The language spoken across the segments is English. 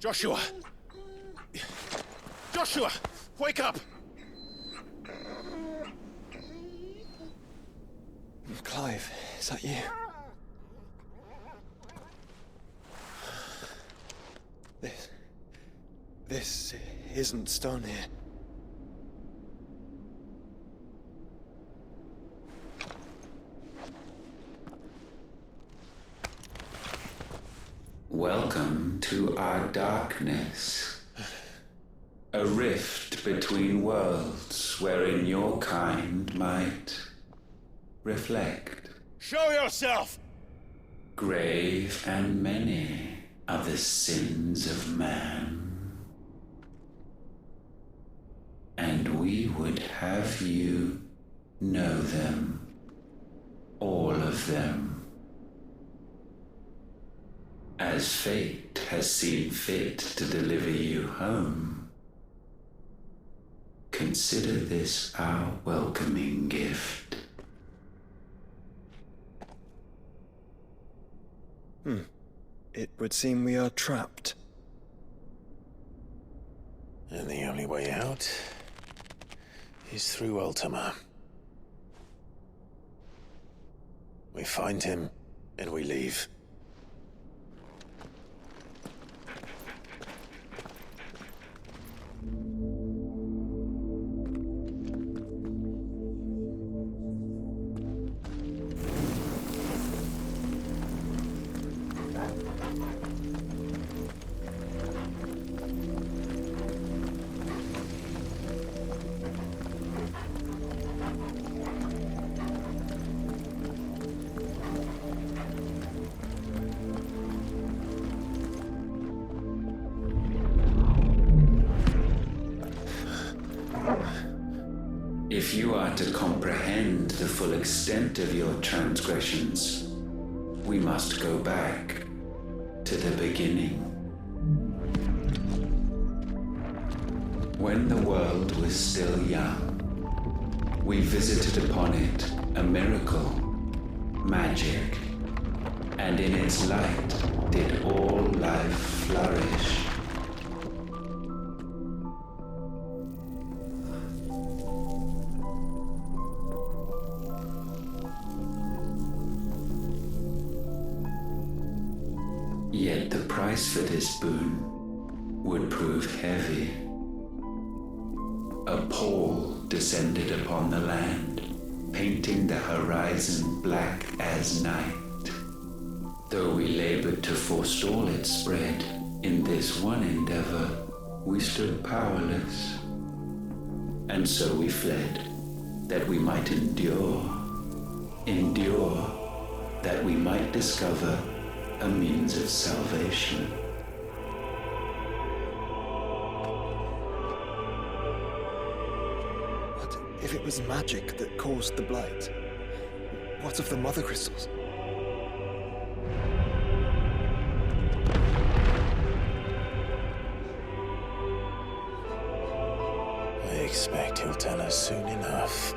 Joshua! Joshua! Wake up! Clive, is that you? This isn't stone here. Welcome to our darkness. A rift between worlds wherein your kind might reflect. Show yourself! Grave and many are the sins of man. And we would have you know them, all of them. As fate has seen fit to deliver you home, consider this our welcoming gift. It would seem we are trapped. And the only way out is through Ultima. We find him, and we leave. If you are to comprehend the full extent of your transgressions, we must go back to the beginning. When the world was still young, we visited upon it a miracle, magic, and in its light did all life flourish. Yet the price for this boon would prove heavy. A pall descended upon the land, painting the horizon black as night. Though we labored to forestall its spread, in this one endeavor we stood powerless. And so we fled, that we might endure, that we might discover a means of salvation. What if it was magic that caused the blight? What of the Mothercrystals? I expect he'll tell us soon enough.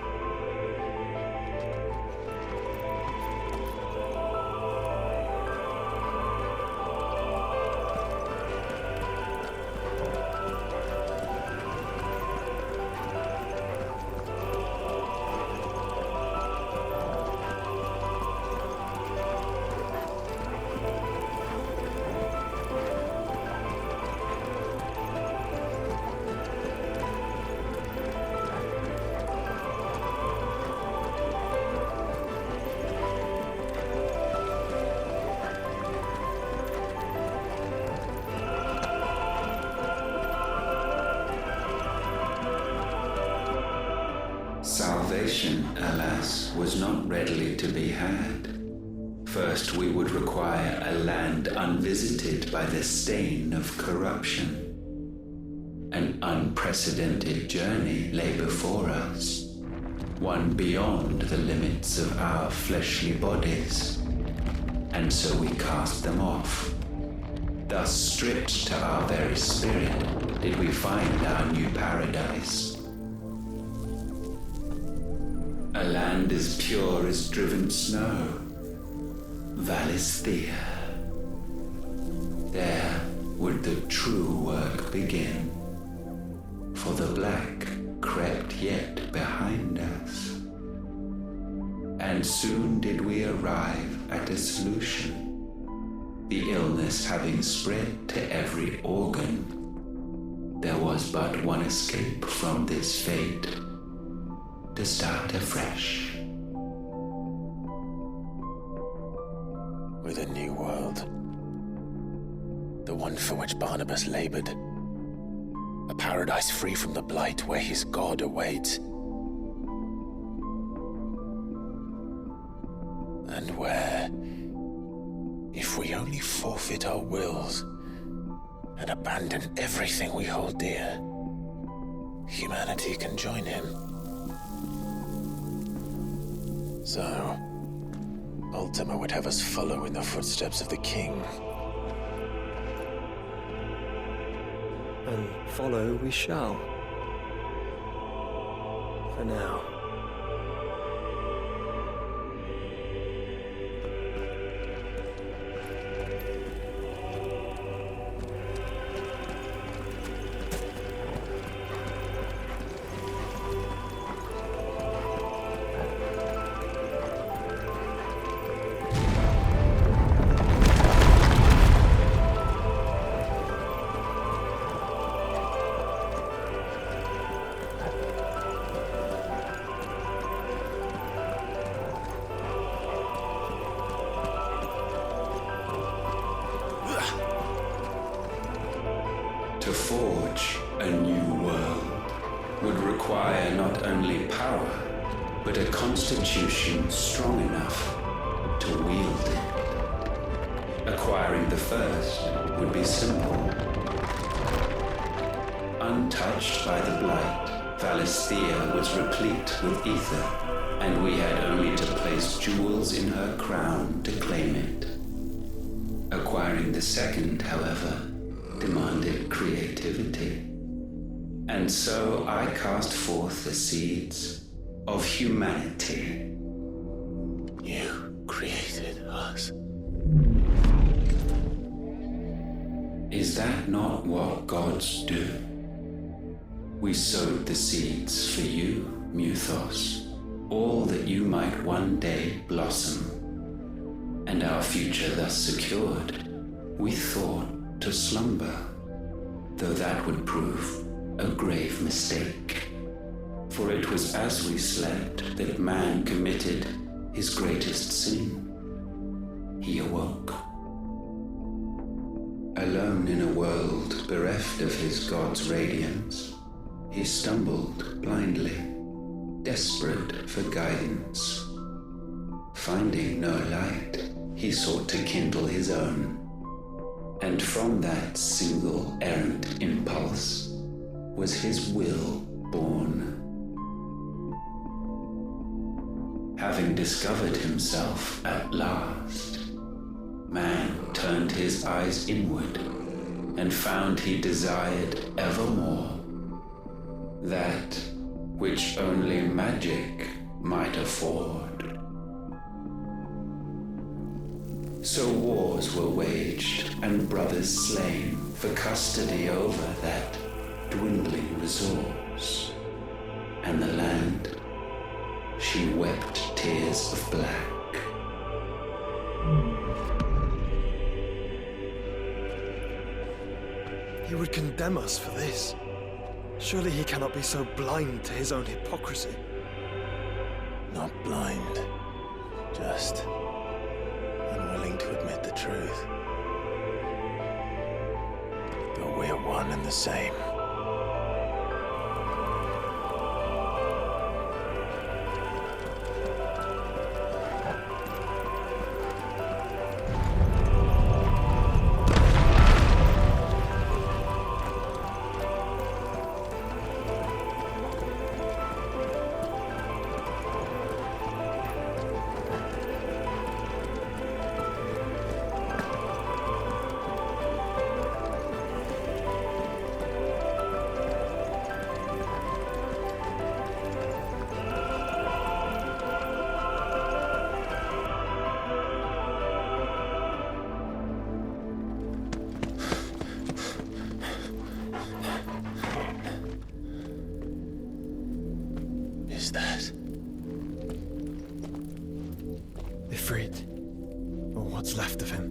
Salvation, alas, was not readily to be had. First, we would require a land unvisited by the stain of corruption. An unprecedented journey lay before us, one beyond the limits of our fleshly bodies. And so we cast them off. Thus, stripped to our very spirit, did we find our new paradise. A land as pure as driven snow, Valisthea. There, would the true work begin. For the black crept yet behind us. And soon did we arrive at a solution. The illness having spread to every organ, there was but one escape from this fate, to start afresh. With a new world. The one for which Barnabas labored. A paradise free from the blight where his God awaits. And where, if we only forfeit our wills and abandon everything we hold dear, humanity can join him. So, Ultima would have us follow in the footsteps of the king. And follow we shall. For now. To forge a new world would require not only power, but a constitution strong enough to wield it. Acquiring the first would be simple. Untouched by the blight, Valisthea was replete with aether, and we had only to place jewels in her crown to claim it. Acquiring the second, however, demanded creativity. And so I cast forth the seeds of humanity. You created us. Is that not what gods do? We sowed the seeds for you, Muthos, all that you might one day blossom. And our future thus secured, we thought to slumber, though that would prove a grave mistake. For it was as we slept that man committed his greatest sin. He awoke. Alone in a world bereft of his God's radiance, he stumbled blindly, desperate for guidance. Finding no light, he sought to kindle his own. And from that single errant impulse was his will born. Having discovered himself at last, man turned his eyes inward and found he desired evermore that which only magic might afford. So wars were waged and brothers slain for custody over that dwindling resource. And the land, she wept tears of black. He would condemn us for this. Surely he cannot be so blind to his own hypocrisy. Not blind, just unwilling to admit the truth. But we're one and the same. Siegfried, or what's left of him.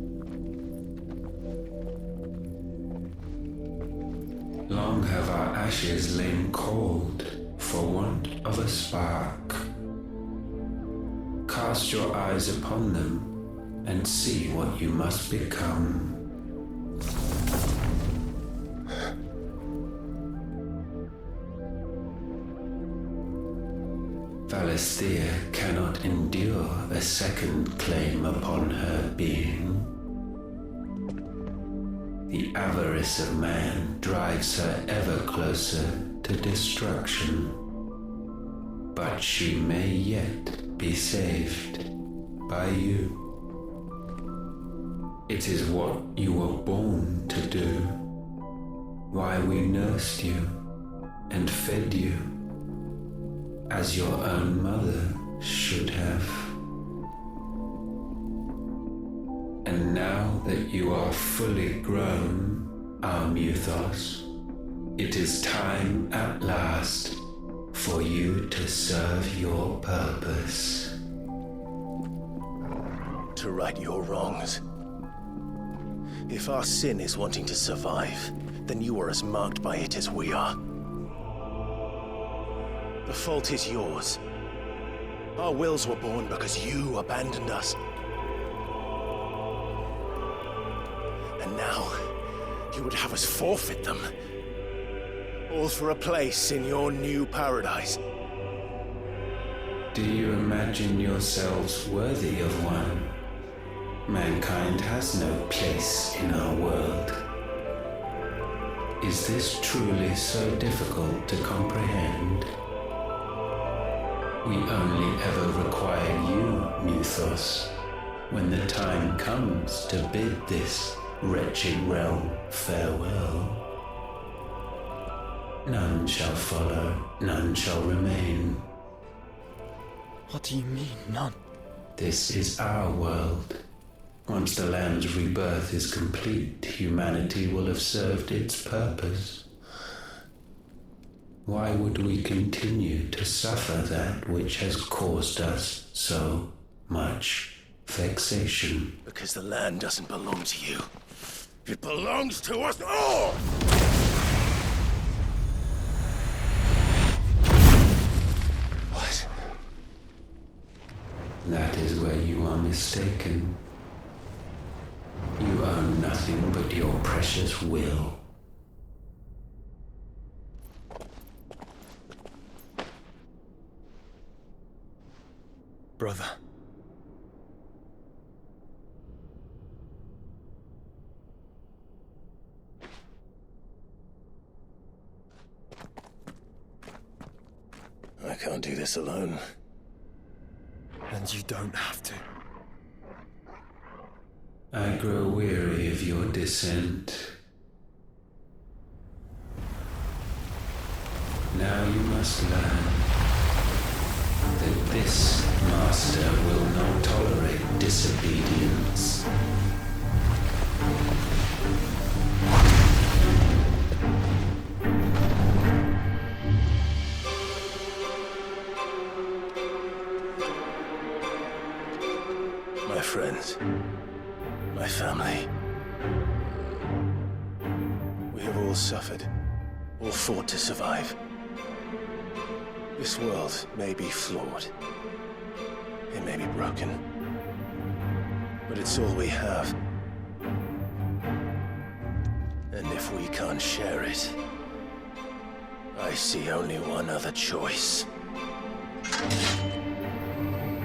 Long have our ashes lain cold for want of a spark. Cast your eyes upon them and see what you must become. Valisthea cannot endure a second claim upon her being. The avarice of man drives her ever closer to destruction. But she may yet be saved by you. It is what you were born to do, why we nursed you and fed you, as your own mother should have. And now that you are fully grown, our Muthos, it is time at last for you to serve your purpose. To right your wrongs. If our sin is wanting to survive, then you are as marked by it as we are. The fault is yours. Our wills were born because you abandoned us. And now, you would have us forfeit them. All for a place in your new paradise. Do you imagine yourselves worthy of one? Mankind has no place in our world. Is this truly so difficult to comprehend? We only ever require you, Muthos, when the time comes to bid this wretched realm farewell. None shall follow, none shall remain. What do you mean, none? This is our world. Once the land's rebirth is complete, humanity will have served its purpose. Why would we continue to suffer that which has caused us so much vexation? Because the land doesn't belong to you. It belongs to us all! What? That is where you are mistaken. You own nothing but your precious will. Brother. I can't do this alone. And you don't have to. I grow weary of your dissent. Now you must learn that this master will not tolerate disobedience. My friends, my family. We have all suffered, all fought to survive. This world may be flawed. It may be broken. But it's all we have. And if we can't share it, I see only one other choice.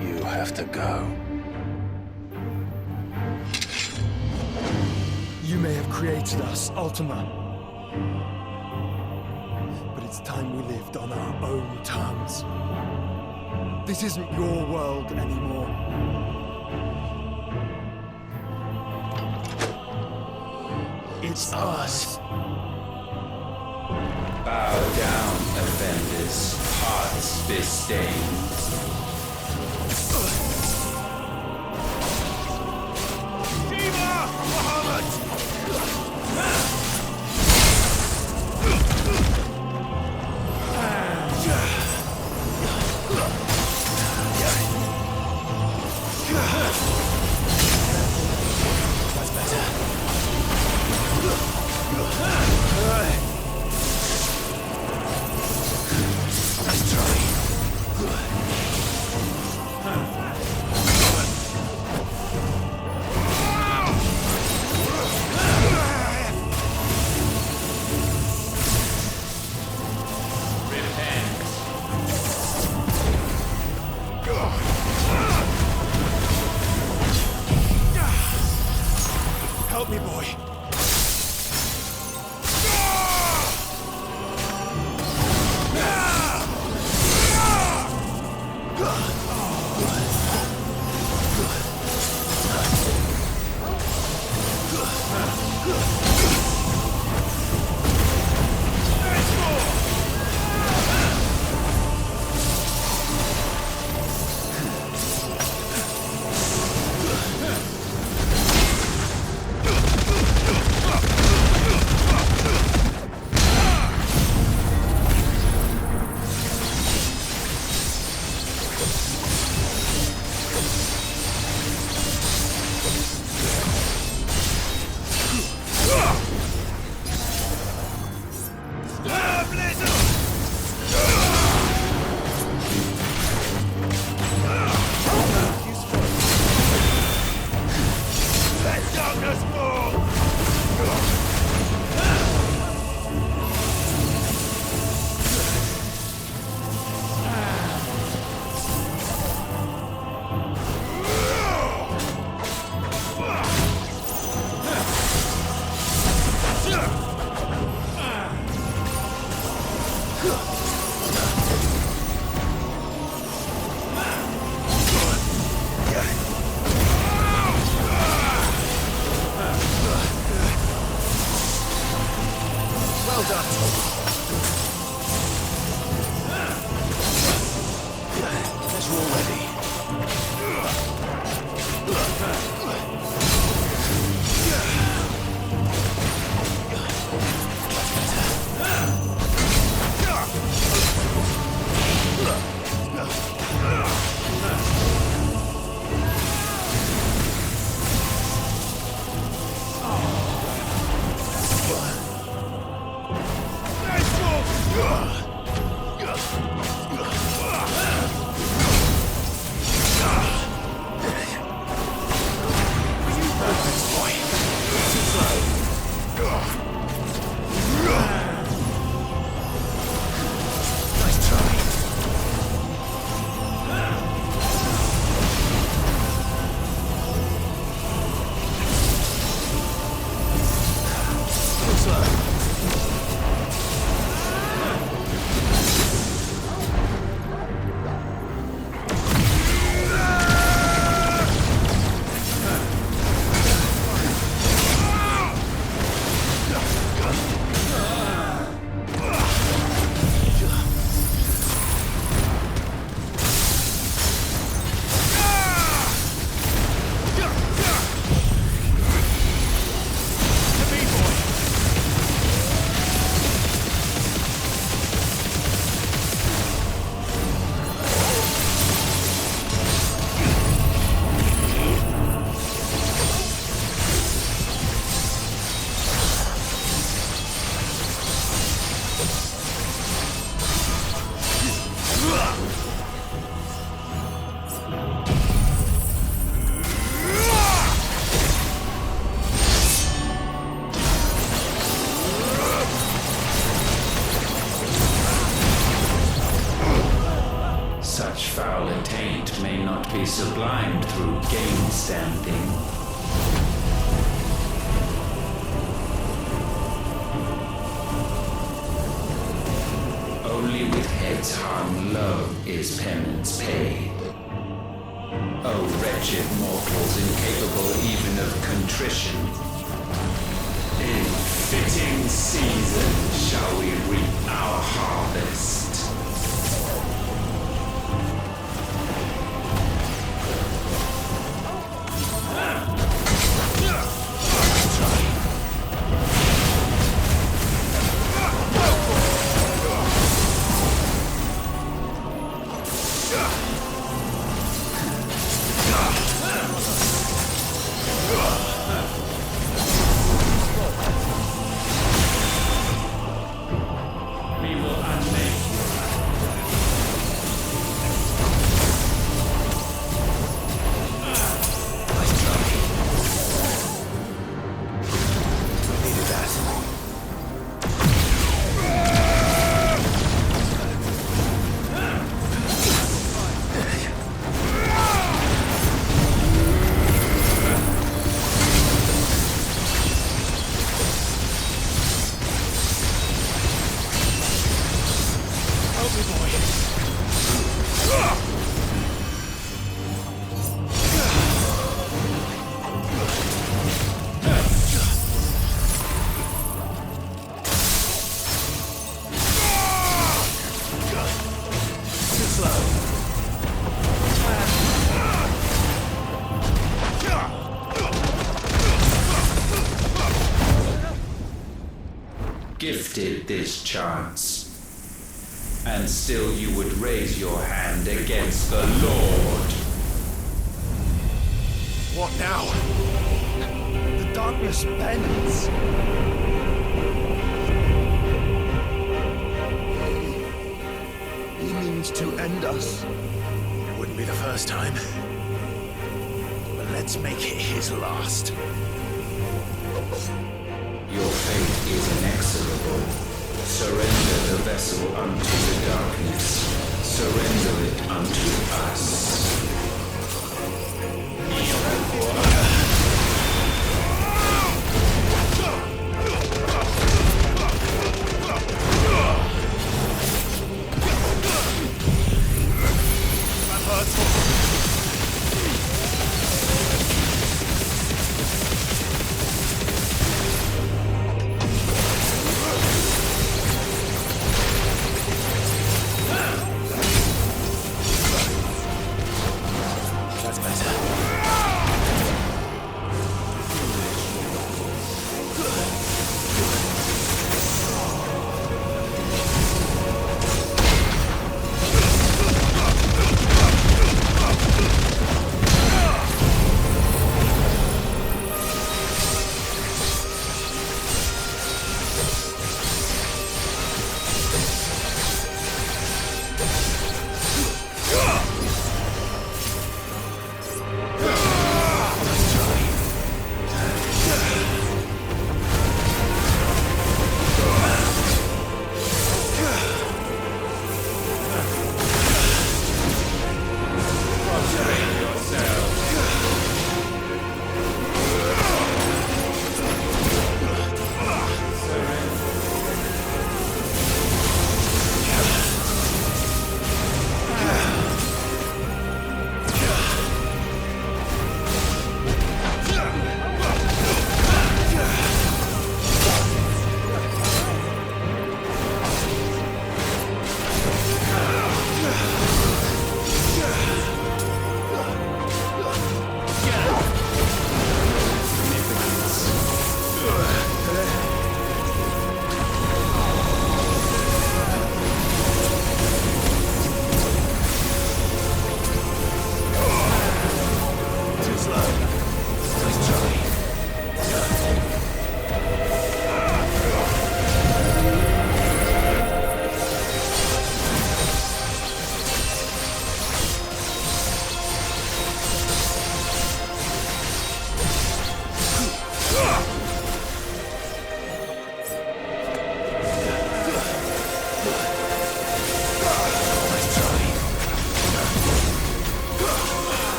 You have to go. You may have created us, Ultima. But it's time we lived on our own terms. This isn't your world anymore. It's ours. Bow down, offenders, hearts disdained. Well done. Guess we're all ready. Such foul attaint may not be sublimed through gain-standing. Only with heads hung low is penance paid. O wretched mortals incapable even of contrition, in fitting season shall we reap our harvest. Gifted this chance, and still you would raise your hand against the Lord. What now? The darkness bends. He means to end us. It wouldn't be the first time. But let's make it his last. Your fate is inexorable. Surrender the vessel unto the darkness. Surrender it unto us.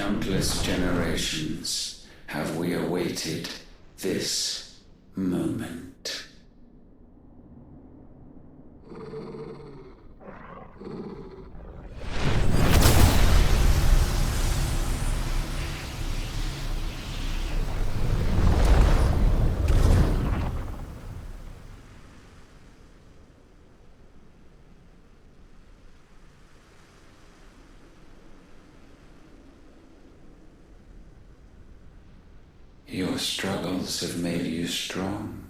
countless generations have we awaited this moment. Your struggles have made you strong,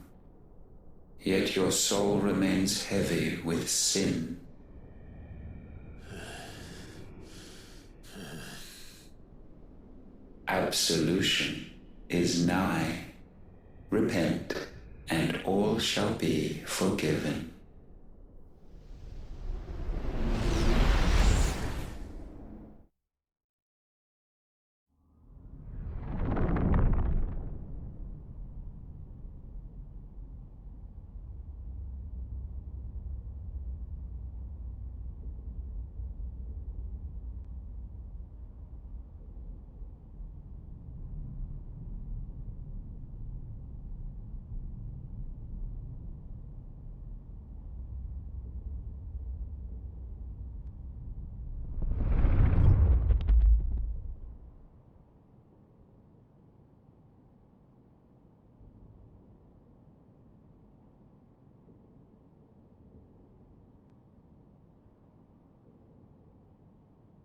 yet your soul remains heavy with sin. Absolution is nigh. Repent, and all shall be forgiven.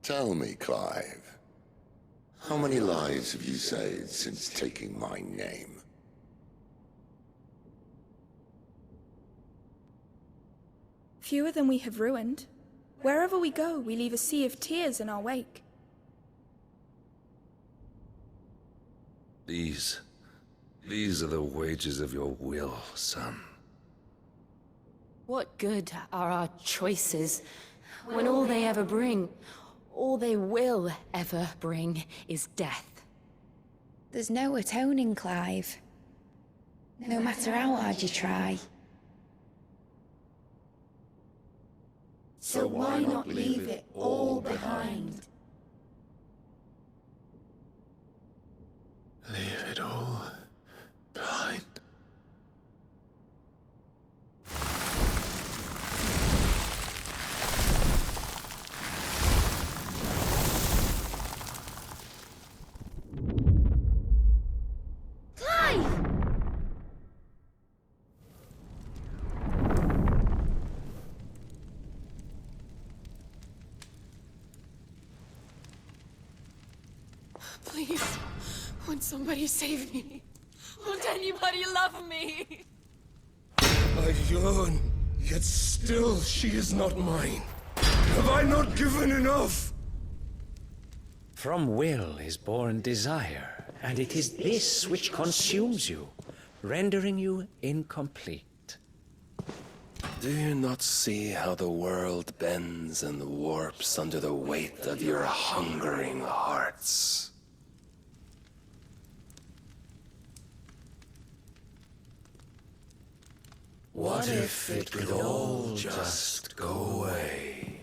Tell me, Clive, how many lives have you saved since taking my name? Fewer than we have ruined. Wherever we go, we leave a sea of tears in our wake. These are the wages of your will, son. What good are our choices when all they ever bring, all they will ever bring, is death? There's no atoning, Clive. No matter how hard you try. So why not leave it all behind? Leave it all behind. Please, won't somebody save me? Won't anybody love me? I yearn, yet still she is not mine. Have I not given enough? From will is born desire, and it is this which consumes you, rendering you incomplete. Do you not see how the world bends and warps under the weight of your hungering hearts? What if it could all just go away?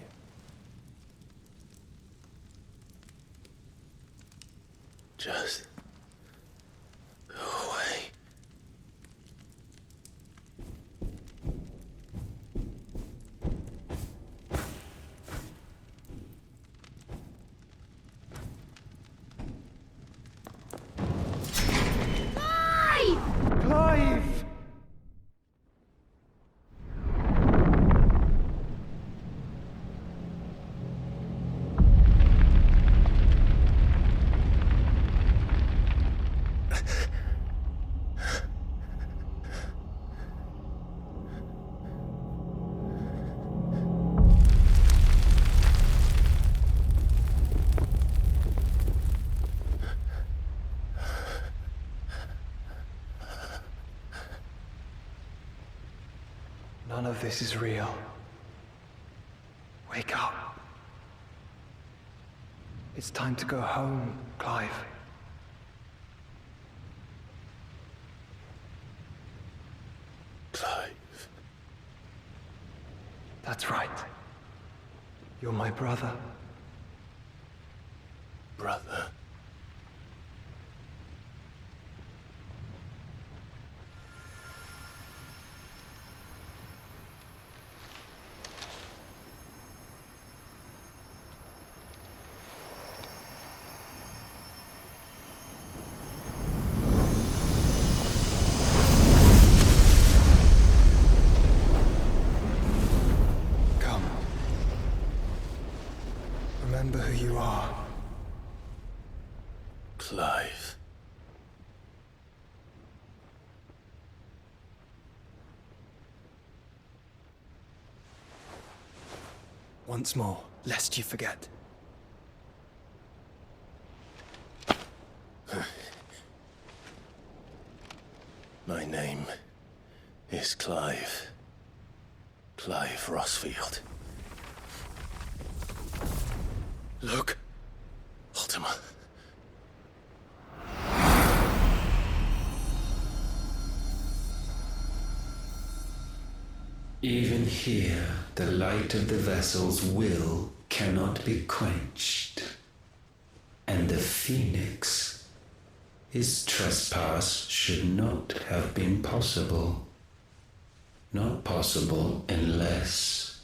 Just go away. Clive! None of this is real. Wake up. It's time to go home, Clive. Clive. That's right. You're my brother. Brother. Clive. Once more, lest you forget. My name is Clive. Clive Rossfield. Look. Ultima. Even here, the light of the vessel's will cannot be quenched. And the Phoenix, his trespass should not have been possible. Not possible unless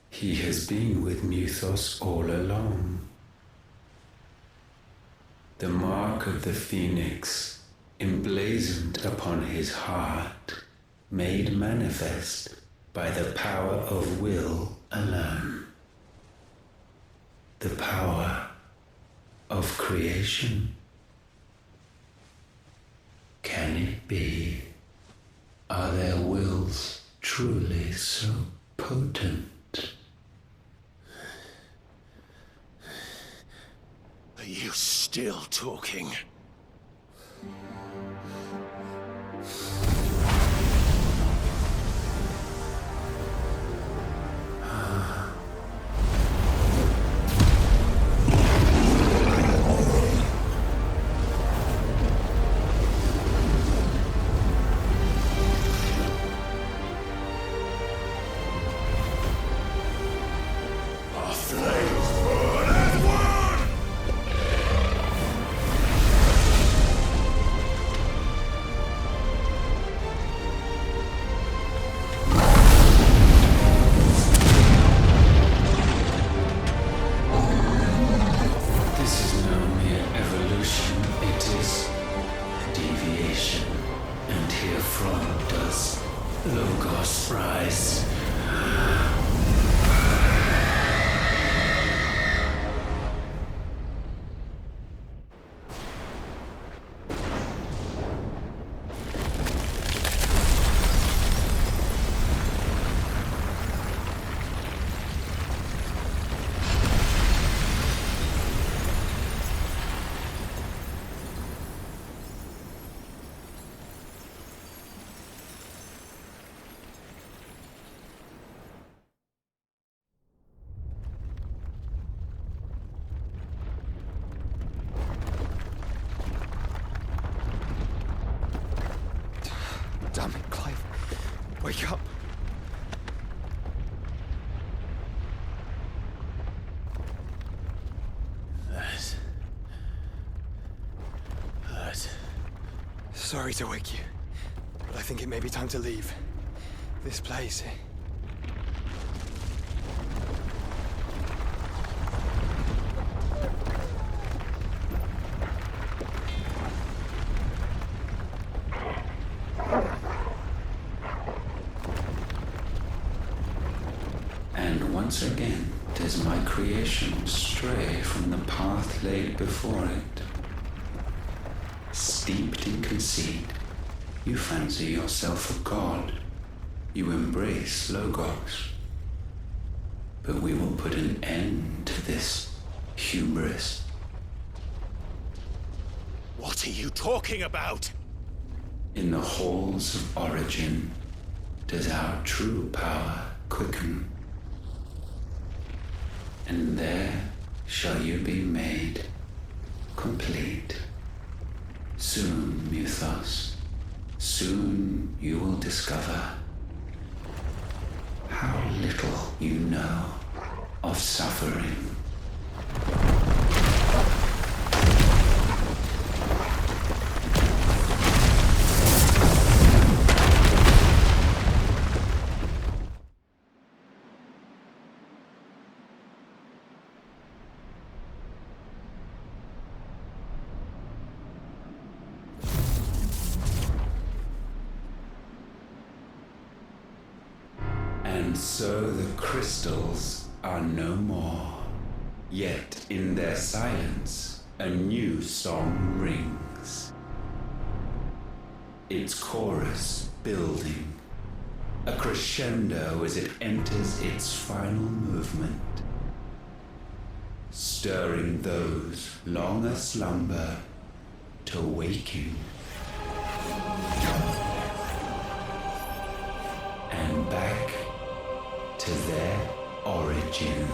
he has been with Mythos all along. The mark of the Phoenix, emblazoned upon his heart, made manifest by the power of will alone. The power of creation. Can it be? Are their wills truly so potent? Are you still talking? Damn it, Clive. Wake up. That. Sorry to wake you, but I think it may be time to leave. This place. And once again does my creation stray from the path laid before it. Steeped in conceit, you fancy yourself a god. You embrace Logos. But we will put an end to this hubris. What are you talking about? In the halls of origin does our true power quicken. And there shall you be made complete. Soon, Mythos, soon you will discover how little you know of suffering. And so the crystals are no more. Yet in their silence, a new song rings. Its chorus building, a crescendo as it enters its final movement, stirring those long aslumber to waking. And back to their origin.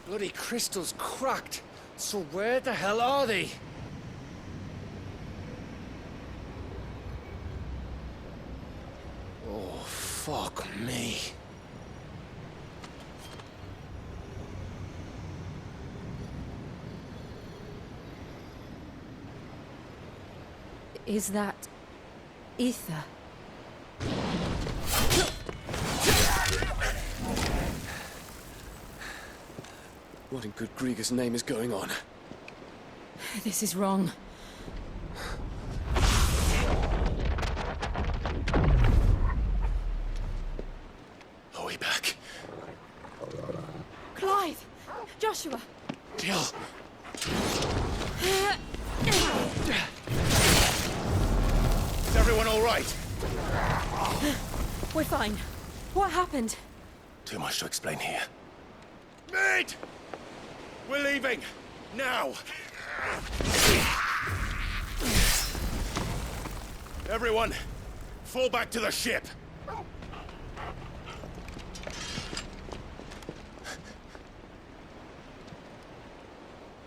Bloody crystal's cracked. So where the hell are they? Oh, fuck me. Is that aether? What in good Grieger's name is going on? This is wrong. Are we back? Clive! Joshua! Jill! Is everyone all right? We're fine. What happened? Too much to explain here. Mate! We're leaving! Now! Everyone, fall back to the ship!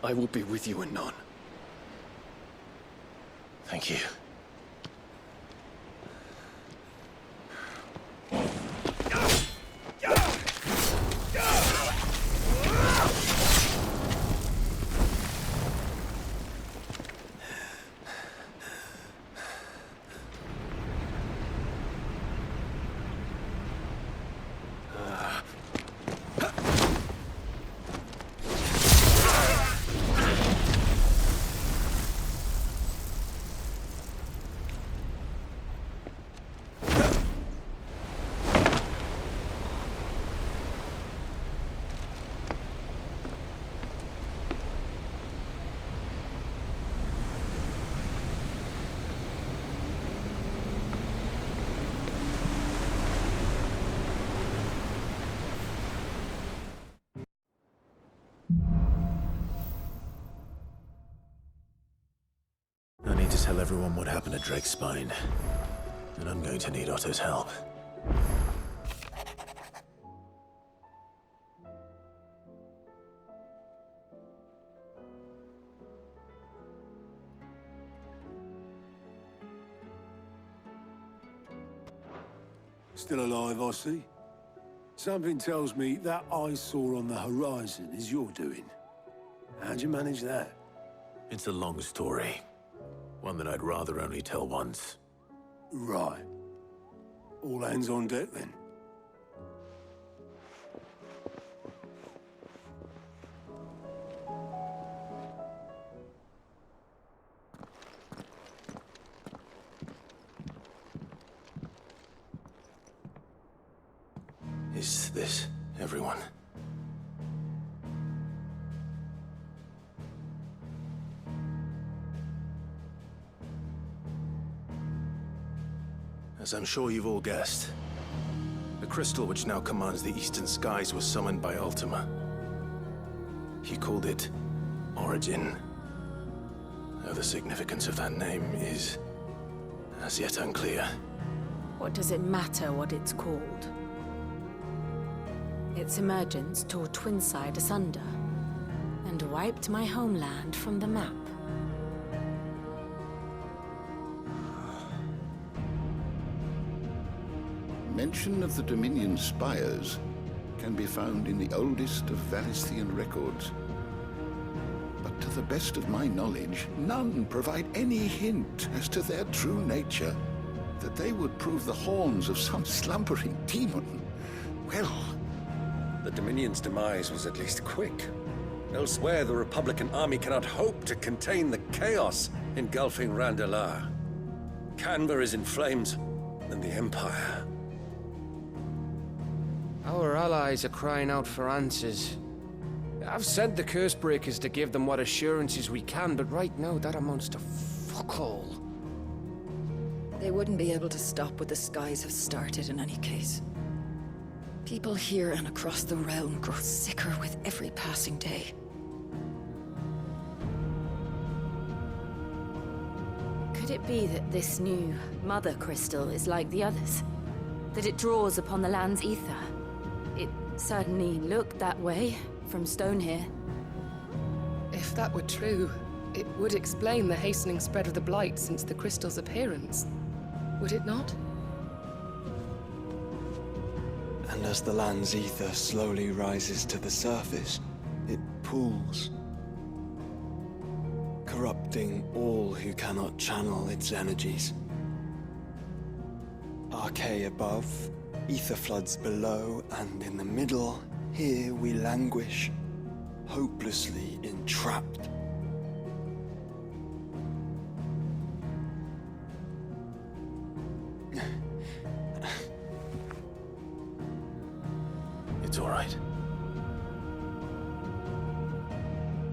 I will be with you anon. Thank you. I need to tell everyone what happened at Drake's Spine. And I'm going to need Otto's help. Still alive, I see. Something tells me that eyesore on the horizon is your doing. How'd you manage that? It's a long story. One that I'd rather only tell once. Right. All hands on deck, then. Is this everyone? As I'm sure you've all guessed, The crystal which now commands the eastern skies was summoned by Ultima. He called it Origin. Though the significance of that name is as yet unclear. What does it matter what it's called? Its emergence tore Twinside asunder and wiped my homeland from the map. Mention of the Dominion spires can be found in the oldest of Valisthean records. But to the best of my knowledge, none provide any hint as to their true nature. That they would prove the horns of some slumbering demon. Well, the Dominion's demise was at least quick. Elsewhere, the Republican army cannot hope to contain the chaos engulfing Randalar. Canberra is in flames, and the Empire. Our allies are crying out for answers. I've sent the Cursebreakers to give them what assurances we can, but right now that amounts to fuck all. They wouldn't be able to stop what the skies have started in any case. People here and across the realm grow sicker with every passing day. Could it be that this new Mothercrystal is like the others? That it draws upon the land's ether? It certainly looked that way from stone here. If that were true, it would explain the hastening spread of the Blight since the crystal's appearance. Would it not? And as the land's ether slowly rises to the surface, it pools, corrupting all who cannot channel its energies. Archay above, ether floods below, and in the middle, here we languish, hopelessly entrapped. It's all right.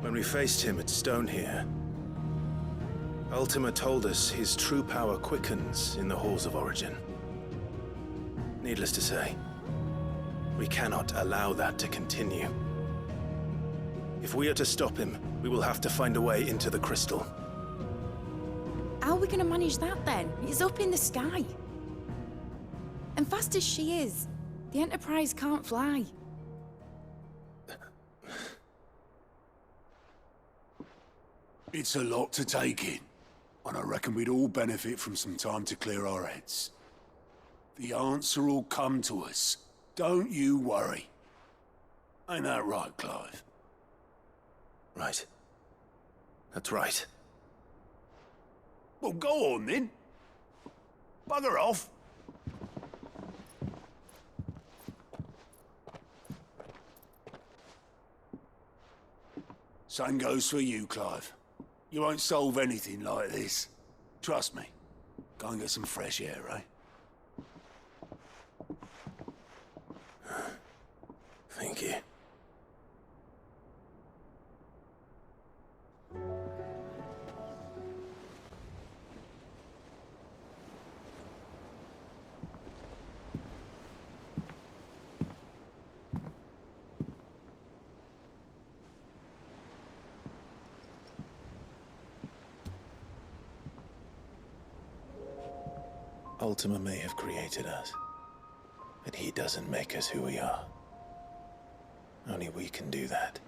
When we faced him at Stone here, Ultima told us his true power quickens in the halls of Origin. Needless to say, we cannot allow that to continue. If we are to stop him, we will have to find a way into the crystal. How are we gonna manage that then? It's up in the sky. And fast as she is, the Enterprise can't fly. It's a lot to take in, and I reckon we'd all benefit from some time to clear our heads. The answer will come to us. Don't you worry. Ain't that right, Clive? Right. That's right. Well, go on then. Bugger off. Same goes for you, Clive. You won't solve anything like this. Trust me. Go and get some fresh air, eh? Thank you. Ultima may have created us, but he doesn't make us who we are. Only we can do that.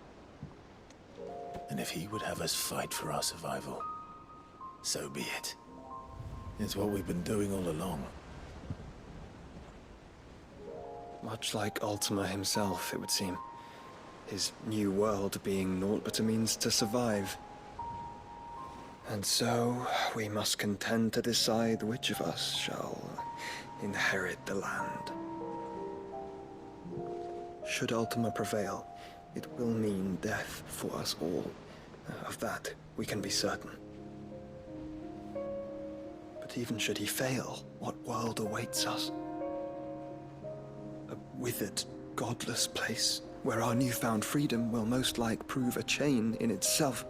And if he would have us fight for our survival, so be it. It's what we've been doing all along. Much like Ultima himself, it would seem. His new world being naught but a means to survive. And so, we must contend to decide which of us shall inherit the land. Should Ultima prevail, it will mean death for us all. Of that, we can be certain. But even should he fail, what world awaits us? A withered, godless place, where our newfound freedom will most like prove a chain in itself.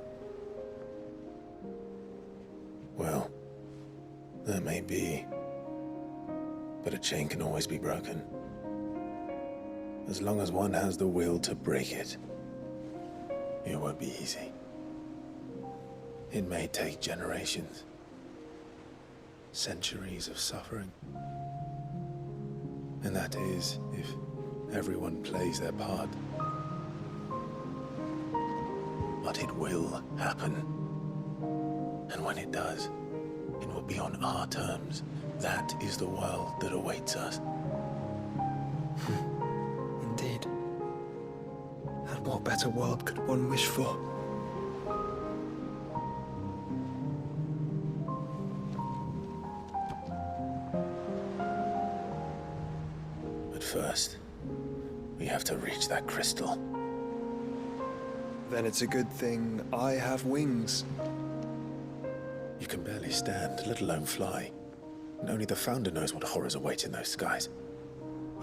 Well, that may be. But a chain can always be broken. As long as one has the will to break it, it won't be easy. It may take generations, centuries of suffering. And that is, if everyone plays their part. But it will happen. And when it does, it will be on our terms. That is the world that awaits us. Indeed. And what better world could one wish for? But first, we have to reach that crystal. Then it's a good thing I have wings. You can barely stand, let alone fly. And only the Founder knows what horrors await in those skies.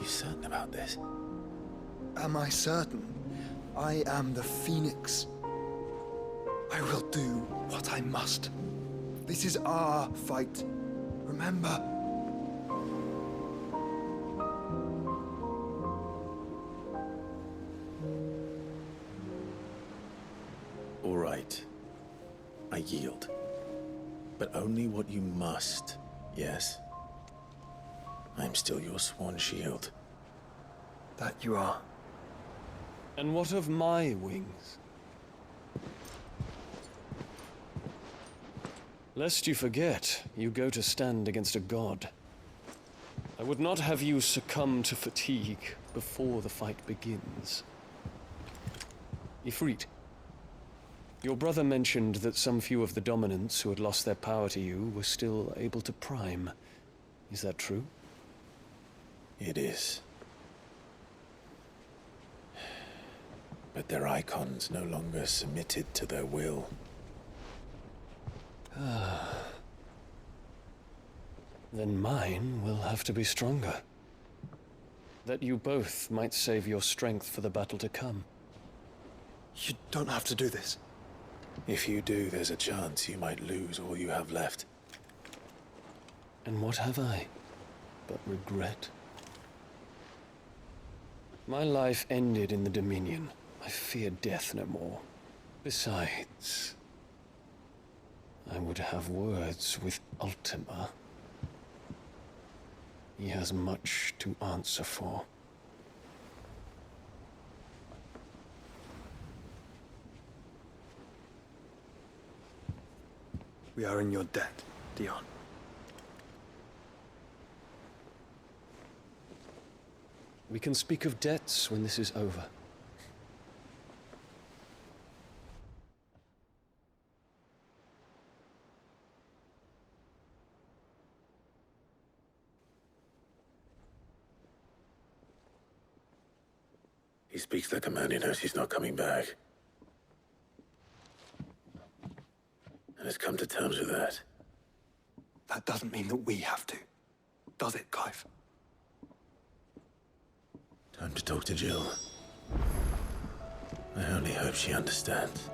You certain about this? Am I certain? I am the Phoenix. I will do what I must. This is our fight. Remember? All right. I yield. But only what you must, yes? I'm still your sworn shield. That you are. And what of my wings? Lest you forget, you go to stand against a god. I would not have you succumb to fatigue before the fight begins. Ifrit, your brother mentioned that some few of the dominants who had lost their power to you were still able to prime. Is that true? It is. But their icons no longer submitted to their will. Then mine will have to be stronger. That you both might save your strength for the battle to come. You don't have to do this. If you do, there's a chance you might lose all you have left. And what have I but regret? My life ended in the Dominion. I fear death no more. Besides, I would have words with Ultima. He has much to answer for. We are in your debt, Dion. We can speak of debts when this is over. He speaks like a man who knows he's not coming back. And has come to terms with that. That doesn't mean that we have to, does it, Clive? Time to talk to Jill. I only hope she understands.